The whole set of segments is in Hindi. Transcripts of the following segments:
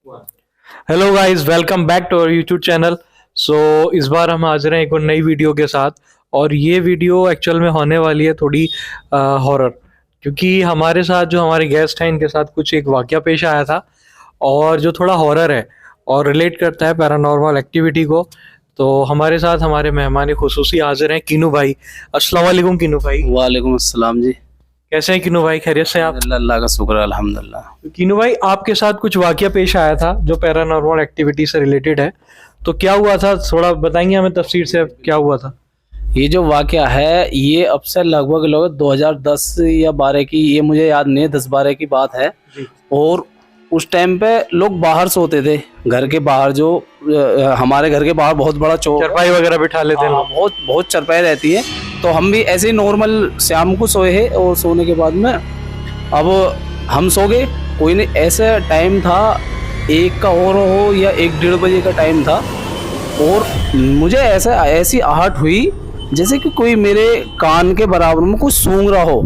Hello guys, welcome back to our YouTube channel. So इस बार हम हाजिर हैं एक और नई वीडियो के साथ। और ये वीडियो एक्चुअल में होने वाली है थोड़ी हॉरर, क्योंकि हमारे साथ जो हमारे गेस्ट हैं इनके साथ कुछ एक वाकया पेश आया था और जो थोड़ा हॉरर है और रिलेट करता है पैरानॉर्मल एक्टिविटी को। तो हमारे साथ हमारे मेहमान खुसूसी हाजिर हैं कीनू भाई। अस्सलाम वालेकुम कीनू भाई। वालेकुम अस्सलाम जी। कैसे हैं कीनू भाई, खैरियत से हैं आप? अल्लाह का शुक्र है, अल्हम्दुलिल्लाह। कीनू भाई, आपके साथ कुछ वाकया पेश आया था जो पैरानॉर्मल एक्टिविटी से रिलेटेड है, तो क्या हुआ था थोड़ा बताएंगे हमें तफसीर से, क्या हुआ था? ये जो वाकया है ये अब से लगभग 2010 या 12 की, ये मुझे याद नहीं है, 10-12 की बात है। और उस टाइम पे लोग बाहर सोते थे, घर के बाहर, जो हमारे घर के बाहर बहुत बड़ा चौक, चरपाई वगैरह बिठा लेते हैं हाँ, लोग। बहुत बहुत चरपाई रहती है। तो हम भी ऐसे ही नॉर्मल शाम को सोए हैं, और सोने के बाद में अब हम सो गए। कोई नहीं, ऐसा टाइम था 1 का और हो या 1-1:30 बजे का टाइम था, और मुझे ऐसी आहट हुई जैसे कि कोई मेरे कान के बराबर में कुछ सूंघ रहा हो।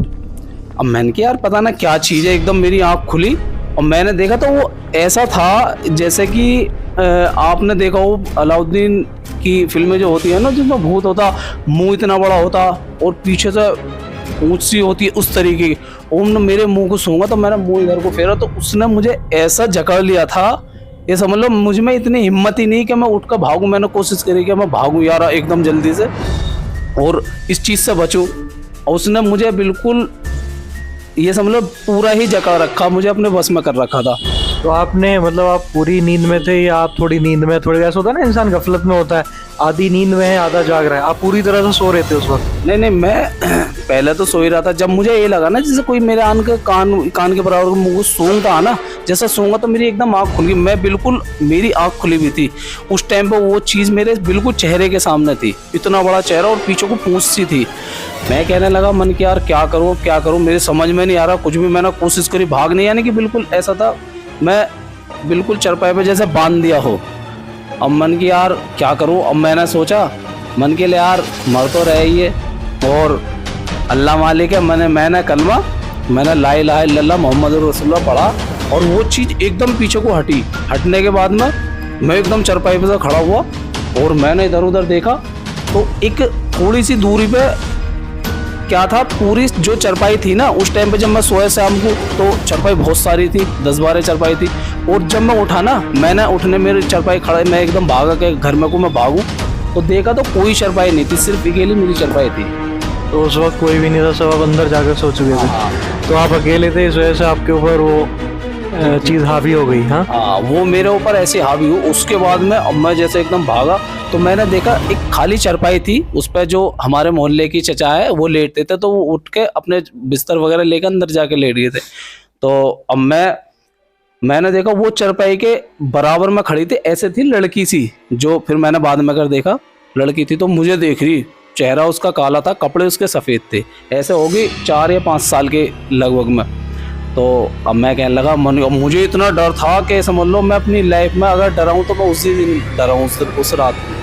अब मैंने कहा यार पता ना क्या चीज़ है, एकदम मेरी आँख खुली और मैंने देखा तो वो ऐसा था जैसे कि आपने देखा हो अलाउद्दीन की फिल्में जो होती है ना, जिसमें भूत होता, मुंह इतना बड़ा होता और पीछे से पूंछ सी होती है, उस तरीके की। उन्होंने मेरे मुंह को सूंघा तो मैंने मुंह इधर को फेरा तो उसने मुझे ऐसा जकड़ लिया था, ये समझ लो मुझ में इतनी हिम्मत ही नहीं कि मैं उठकर भागूं। मैंने कोशिश करी कि मैं भागूं यार एकदम जल्दी से और इस चीज़ से बचूं, और उसने मुझे बिल्कुल ये समझ लो पूरा ही जकड़ रखा, मुझे अपने बस में कर रखा था। तो आपने मतलब आप पूरी नींद में थे या आप थोड़ी नींद में, थोड़ी ऐसा होता है ना, इंसान गफलत में होता है, आधी नींद में है आधा जाग रहा है, आप पूरी तरह से सो रहे थे उस वक्त? नहीं, मैं पहले तो सो ही रहा था। जब मुझे ये लगा ना जैसे कोई मेरे कान के बराबर मुंह को सूंघता ना, जैसा सूंघा तो मेरी एकदम आँख खुल गई। मैं बिल्कुल, मेरी आँख खुली हुई थी उस टाइम पर। वो चीज़ मेरे बिल्कुल चेहरे के सामने थी, इतना बड़ा चेहरा और पीछे को पूंछ सी थी। मैं कहने लगा मन कि यार क्या करूँ, मेरे समझ में नहीं आ रहा कुछ भी। मैंने कोशिश करी भागने, यानी कि बिल्कुल ऐसा था मैं बिल्कुल चरपाई पे जैसे बांध दिया हो। अब मन की यार क्या करूँ, अब मैंने सोचा मन के लिए यार मर तो रहे ही है, और अल्लाह मालिक है, मैंने कलमा, मैंने ला इलाहा इल्लल्लाह मोहम्मद रसूलुल्लाह पढ़ा, और वो चीज़ एकदम पीछे को हटी। हटने के बाद में मैं एकदम चरपाई पे से खड़ा हुआ और मैंने इधर उधर देखा तो एक थोड़ी सी दूरी पे क्या था, पूरी जो चरपाई थी ना उस टाइम पे जब मैं सोया शाम को, तो चरपाई बहुत सारी थी, 10-12 चरपाई थी। और जब मैं उठा ना, मैंने उठने मेरी चरपाई खड़ा, मैं एकदम भागा के घर में को मैं भागूं तो देखा तो कोई चरपाई नहीं थी, सिर्फ अकेली मेरी चरपाई थी। तो उस वक्त कोई भी नहीं था, सब आप अंदर जाकर सो चुके थे। तो आप अकेले थे, इस वजह से आपके ऊपर वो चीज़ हावी हो गई। हाँ, वो मेरे ऊपर ऐसे हावी हुई। उसके बाद में अब मैं जैसे एकदम भागा तो मैंने देखा एक खाली चरपाई थी, उस पर जो हमारे मोहल्ले की चचा है वो लेटते थे, तो वो उठ के अपने बिस्तर वगैरह लेकर अंदर जाके लेट गए थे। तो अब मैंने देखा वो चरपाई के बराबर में खड़ी थी, ऐसे थी लड़की सी, जो फिर मैंने बाद में कर देखा लड़की थी। तो मुझे देख रही, चेहरा उसका काला था, कपड़े उसके सफ़ेद थे, ऐसे होगी 4 या 5 साल के लगभग में। तो अब मैं कहने लगा मुझे इतना डर था कि समझ लो मैं अपनी लाइफ में अगर डरा हूँ तो मैं उसी दिन डरा हूँ, उस रात में।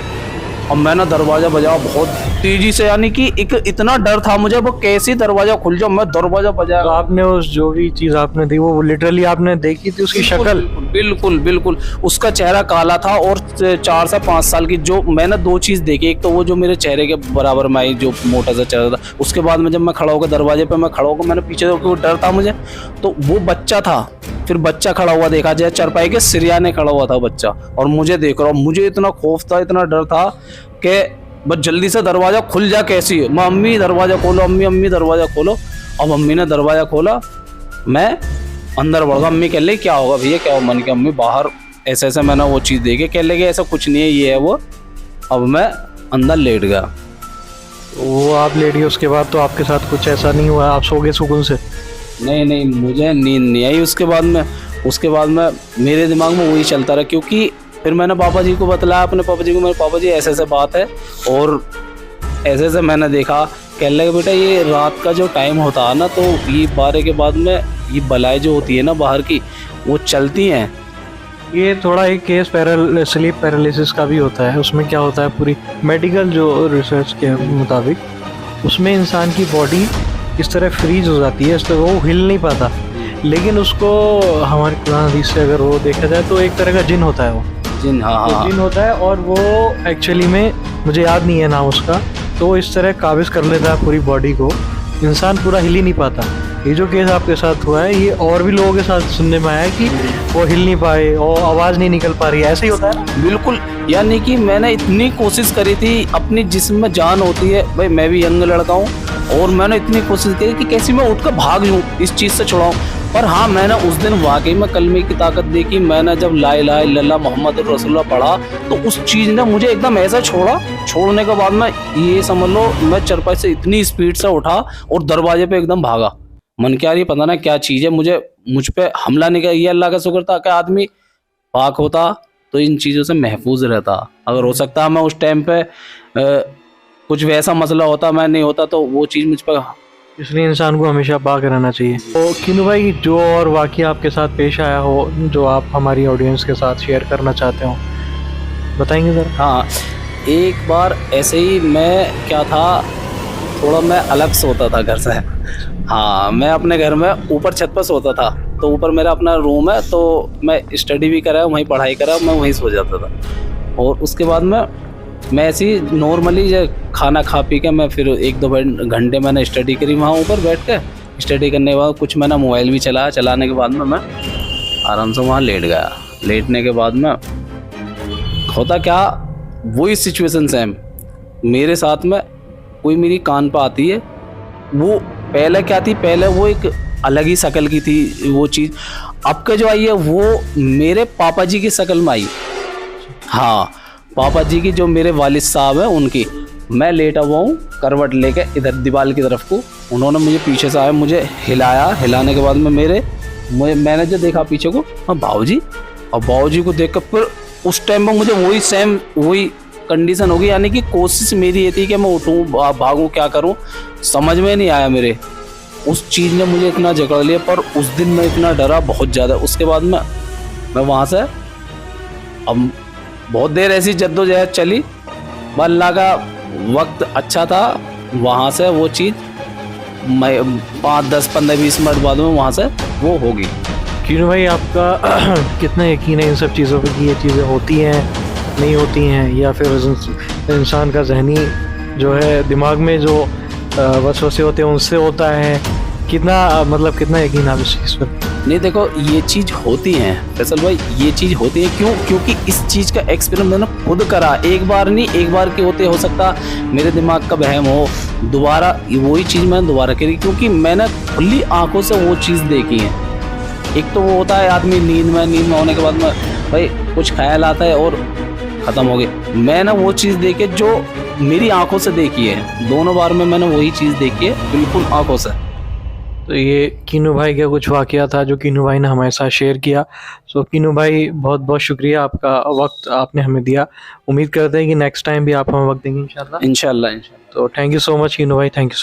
अब मैंने दरवाज़ा बजाया बहुत तेज़ी से, यानी कि एक इतना डर था मुझे, वो कैसे दरवाज़ा खुल जाओ, मैं दरवाज़ा बजाया। तो आपने उस जो भी चीज़ आपने दी वो लिटरली आपने देखी थी, उसकी शक्ल? बिल्कुल उसका चेहरा काला था, और 4 से 5 साल की। जो मैंने 2 चीज़ देखी, एक तो वो जो मेरे चेहरे के बराबर में आई, जो मोटा सा चेहरा था। उसके बाद में जब मैं खड़ा होकर दरवाजे पे मैं खड़ा होकर, मैंने पीछे देखा, डर था मुझे, तो वो बच्चा था। फिर बच्चा खड़ा हुआ देखा जाए, चरपाई के सिरियाने खड़ा हुआ था बच्चा, और मुझे देख रहा, मुझे इतना खौफ था, इतना डर था कि बस जल्दी से दरवाज़ा खुल जा। कैसी है, मैं अम्मी दरवाज़ा खोलो, अम्मी दरवाज़ा खोलो। अब अम्मी ने दरवाज़ा खोला, मैं अंदर बढ़ गया। अम्मी कह ले क्या होगा भैया, क्या हो? मन के अम्मी बाहर ऐसे मैंने वो चीज़ देखी, कह लेगी ऐसा कुछ नहीं है, ये है वो। अब मैं अंदर लेट गया। वो आप लेट गए, उसके बाद तो आपके साथ कुछ ऐसा नहीं हुआ, आप सो गए सुकून से? नहीं, मुझे नींद नहीं आई उसके बाद में मेरे दिमाग में वही चलता रहा, क्योंकि फिर मैंने पापा जी को बतलाया, अपने पापा जी को, मेरे पापा जी ऐसे बात है, और ऐसे मैंने देखा। कह लगे बेटा ये रात का जो टाइम होता है ना, तो ये 12 के बाद में ये बलाएँ जो होती है ना बाहर की, वो चलती हैं। ये थोड़ा एक केस स्लीप पैरालिसिस का भी होता है। उसमें क्या होता है, पूरी मेडिकल जो रिसर्च के मुताबिक उसमें इंसान की बॉडी इस तरह फ्रीज हो जाती है, इस तरह वो हिल नहीं पाता। लेकिन उसको हमारे कुरान हदीस से अगर वो देखा जाए तो एक तरह का जिन होता है वो। जिन, हाँ तो हाँ जिन होता है और वो एक्चुअली में मुझे याद नहीं है नाम उसका, तो इस तरह काबिज कर लेता है पूरी बॉडी को, इंसान पूरा हिल ही नहीं पाता। ये जो केस आपके साथ हुआ है ये और भी लोगों के साथ सुनने में आया है कि वो हिल नहीं पाए और आवाज़ नहीं निकल पा रही है, ऐसे ही होता है ना? बिल्कुल। यानी कि मैंने इतनी कोशिश करी थी, अपनी जिस्म में जान होती है भाई, मैं भी यंग लड़का हूँ, और मैंने इतनी कोशिश करी कि कैसे मैं उठकर भाग जाऊँ, इस चीज़ से छुड़ाऊँ। पर हाँ, मैंने उस दिन वाकई में कलमे की ताकत देखी। मैंने जब ला इलाहा इल्लल्लाह मोहम्मद रसूलुल्लाह पढ़ा तो उस चीज़ ने मुझे एकदम ऐसा छोड़ा। छोड़ने के बाद में ये समझ लो मैं चरपाई से इतनी स्पीड से उठा और दरवाजे पे एकदम भागा। मन क्या रही पता ना क्या चीज़ है, मुझ पे हमला नहीं किया। ये अल्लाह का शुक्र था कि आदमी पाक होता तो इन चीज़ों से महफूज रहता। अगर हो सकता मैं उस टाइम पे कुछ वैसा मसला होता, मैं नहीं होता, तो वो चीज़ मुझ पर। इसलिए इंसान को हमेशा पाक रहना चाहिए। तो किनू भाई, जो और वाक़या आपके साथ पेश आया हो जो आप हमारी ऑडियंस के साथ शेयर करना चाहते हो, बताएंगे ज़रा? हाँ, एक बार ऐसे ही मैं क्या था, थोड़ा मैं अलग सोता था घर से। हाँ, मैं अपने घर में ऊपर छत पर सोता था, तो ऊपर मेरा अपना रूम है, तो मैं स्टडी भी करा, वहीं पढ़ाई करा, मैं वहीं सो जाता था। और उसके बाद मैं ऐसे ही नॉर्मली जो खाना खा पी के मैं फिर 1-2 घंटे मैंने स्टडी करी वहाँ ऊपर बैठ के। स्टडी करने के बाद कुछ मैंने मोबाइल भी चलाया। चलाने के बाद में मैं आराम से वहाँ लेट गया। लेटने के बाद में होता क्या, वही सिचुएशन सेम मेरे साथ में। कोई मेरी कान पर आती है, वो पहले क्या थी, पहले वो एक अलग ही शक्ल की थी वो चीज़। अब का जो आई है वो मेरे पापा जी की शक्ल में आई। हाँ, पापा जी की, जो मेरे वालिद साहब हैं उनकी। मैं लेटा हुआ हूँ करवट लेके इधर दीवार की तरफ को, उन्होंने मुझे पीछे से आया, मुझे हिलाया। हिलाने के बाद में मैंने जो देखा पीछे को, हाँ बाबूजी। और बाबूजी को देख कर फिर उस टाइम में मुझे वही कंडीशन होगी। यानी कि कोशिश मेरी ये थी कि मैं उठूँ, भागूँ, क्या करूँ, समझ में नहीं आया मेरे। उस चीज़ ने मुझे इतना जकड़ लिया। पर उस दिन मैं इतना डरा बहुत ज़्यादा। उसके बाद में मैं वहाँ से, अब बहुत देर ऐसी जद्दोजहद चली, अल्लाह का वक्त अच्छा था। वहाँ से वो चीज़ मैं 5, 10, 15, 20 मिनट बाद में वहाँ से वो होगी। किनू भाई, आपका कितना यकीन है इन सब चीज़ों पे कि ये चीज़ें होती हैं, नहीं होती हैं, या फिर इंसान का जहनी जो है, दिमाग में जो वसवसे होते हैं उनसे होता है? कितना यकीन आप इस चीज़ पर? नहीं देखो, ये चीज़ होती है फैसल भाई, ये चीज़ होती है। क्यों? क्योंकि इस चीज़ का एक्सपीरियंस मैंने खुद करा। एक बार नहीं, एक बार के होते हो सकता मेरे दिमाग का वहम हो, दोबारा वही चीज़ मैंने दोबारा करी, क्योंकि मैंने खुली आंखों से वो चीज़ देखी है। एक तो वो होता है आदमी नींद में होने के बाद में भाई कुछ ख्याल आता है और ख़त्म हो गई। मैंने वो चीज़ देखी जो मेरी आंखों से देखी है। दोनों बार में मैंने वही चीज़ देखी है बिल्कुल आंखों से। तो ये किनू भाई का कुछ वाकया था जो किनू भाई ने हमारे साथ शेयर किया। सो किनू भाई, बहुत बहुत शुक्रिया, आपका वक्त आपने हमें दिया। उम्मीद करते हैं कि नेक्स्ट टाइम भी आप हमें वक्त देंगे इंशाल्लाह। इंशाल्लाह। तो थैंक यू सो मच किनू भाई, थैंक यू सो मच।